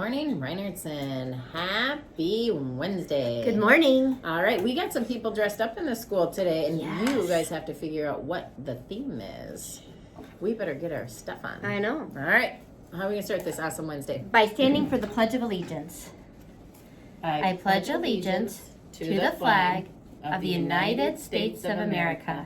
morning, Reinertson. Happy Wednesday. Good morning. All right, we got some people dressed up in the school today, and Yes. you guys have to figure out what the theme is. We better get our stuff on. I know. All right, how are we going to start this awesome Wednesday? By standing for the Pledge of Allegiance. I pledge allegiance to the flag of the United States of America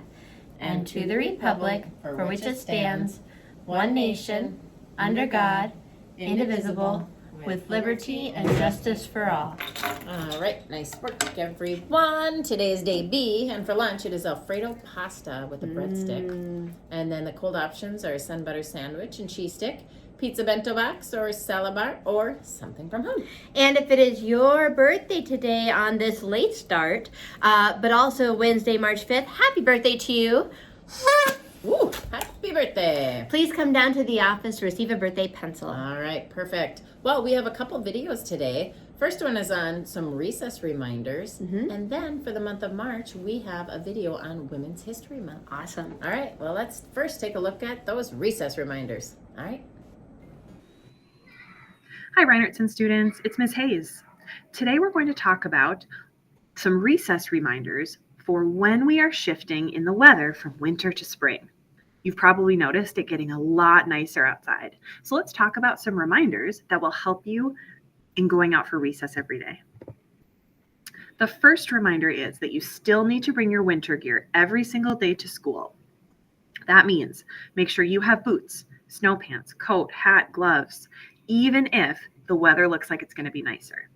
and to the republic for which it stands, one nation, under God, indivisible, with liberty and justice for all. All right, nice work, everyone. Today is day B, and for lunch it is Alfredo pasta with a breadstick. And then the cold options are a sun butter sandwich and cheese stick, pizza bento box, or salad bar, or something from home. And if it is your birthday today on this late start, but also Wednesday, March 5th, happy birthday to you. Ooh, happy birthday. Please come down to the office to receive a birthday pencil. All right, perfect. Well, we have a couple videos today. First one is on some recess reminders. And then for the month of March, we have a video on Women's History Month. Awesome. All right, well, let's first take a look at those recess reminders. All right. Hi, Reinertson students. It's Ms. Hayes. Today we're going to talk about some recess reminders for when we are shifting in the weather from winter to spring. You've probably noticed it getting a lot nicer outside. So let's talk about some reminders that will help you in going out for recess every day. The first reminder is that you still need to bring your winter gear every single day to school. That means make sure you have boots, snow pants, coat, hat, gloves, even if the weather looks like it's going to be nicer.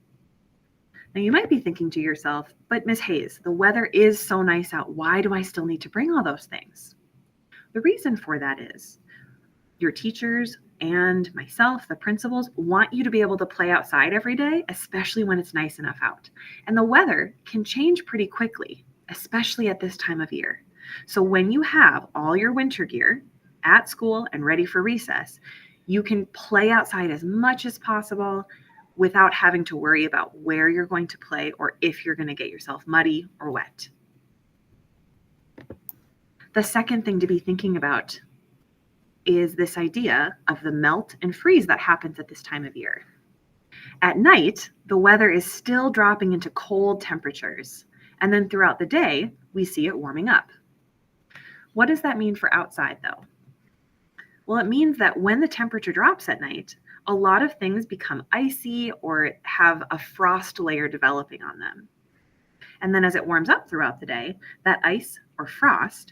Now you might be thinking to yourself, but Ms. Hayes, the weather is so nice out. Why do I still need to bring all those things? The reason for that is your teachers and myself, the principals, want you to be able to play outside every day, especially when it's nice enough out. And the weather can change pretty quickly, especially at this time of year. So when you have all your winter gear at school and ready for recess, you can play outside as much as possible without having to worry about where you're going to play or if you're going to get yourself muddy or wet. The second thing to be thinking about is this idea of the melt and freeze that happens at this time of year. At night, the weather is still dropping into cold temperatures, and then throughout the day, we see it warming up. What does that mean for outside, though? Well, it means that when the temperature drops at night, a lot of things become icy or have a frost layer developing on them. And then as it warms up throughout the day, that ice or frost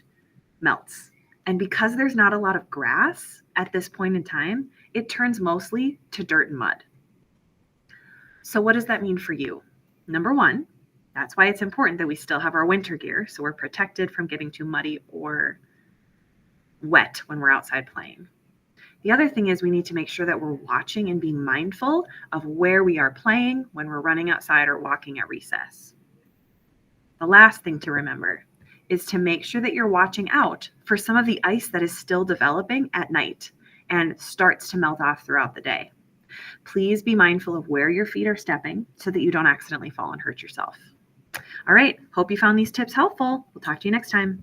melts. And because there's not a lot of grass at this point in time, it turns mostly to dirt and mud. So what does that mean for you? Number one, that's why it's important that we still have our winter gear so we're protected from getting too muddy or wet when we're outside playing. The other thing is we need to make sure that we're watching and being mindful of where we are playing when we're running outside or walking at recess. The last thing to remember is to make sure that you're watching out for some of the ice that is still developing at night and starts to melt off throughout the day. Please be mindful of where your feet are stepping so that you don't accidentally fall and hurt yourself. All right, hope you found these tips helpful. We'll talk to you next time.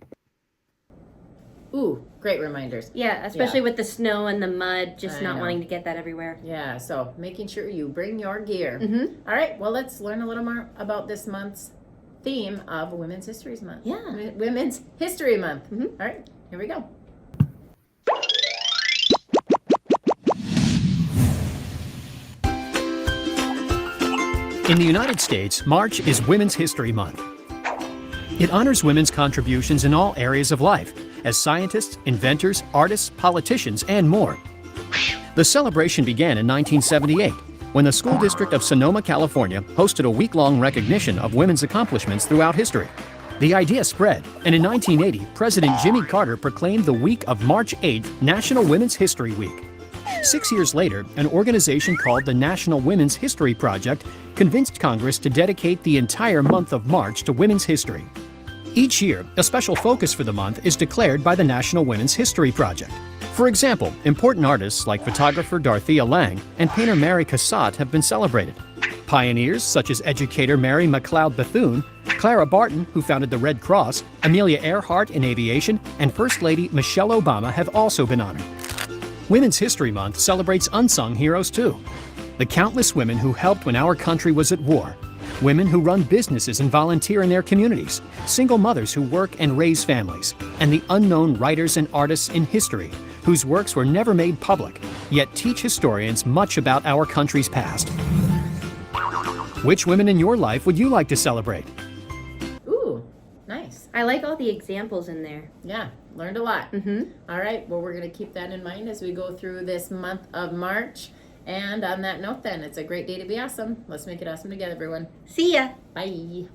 Ooh, great reminders. Yeah, especially with the snow and the mud, just I not know. wanting to get that everywhere. Yeah, so making sure you bring your gear. All right, well, let's learn a little more about this month's theme of Women's History Month. Yeah. Women's History Month. All right, here we go. In the United States, March is Women's History Month. It honors women's contributions in all areas of life, as scientists, inventors, artists, politicians, and more. The celebration began in 1978, when the school district of Sonoma, California, hosted a week-long recognition of women's accomplishments throughout history. The idea spread, and in 1980, President Jimmy Carter proclaimed the week of March 8th National Women's History Week. 6 years later, an organization called the National Women's History Project convinced Congress to dedicate the entire month of March to women's history. Each year, a special focus for the month is declared by the National Women's History Project. For example, important artists like photographer Dorothea Lange and painter Mary Cassatt have been celebrated. Pioneers such as educator Mary McLeod Bethune, Clara Barton, who founded the Red Cross, Amelia Earhart in aviation, and First Lady Michelle Obama have also been honored. Women's History Month celebrates unsung heroes too. The countless women who helped when our country was at war. Women who run businesses and volunteer in their communities. Single mothers who work and raise families. And the unknown writers and artists in history whose works were never made public, yet teach historians much about our country's past. Which women in your life would you like to celebrate? Ooh, nice. I like all the examples in there. Yeah, learned a lot. Mm-hmm. All right, well, we're going to keep that in mind as we go through this month of March. And on that note, then, it's a great day to be awesome. Let's make it awesome together, everyone. See ya. Bye.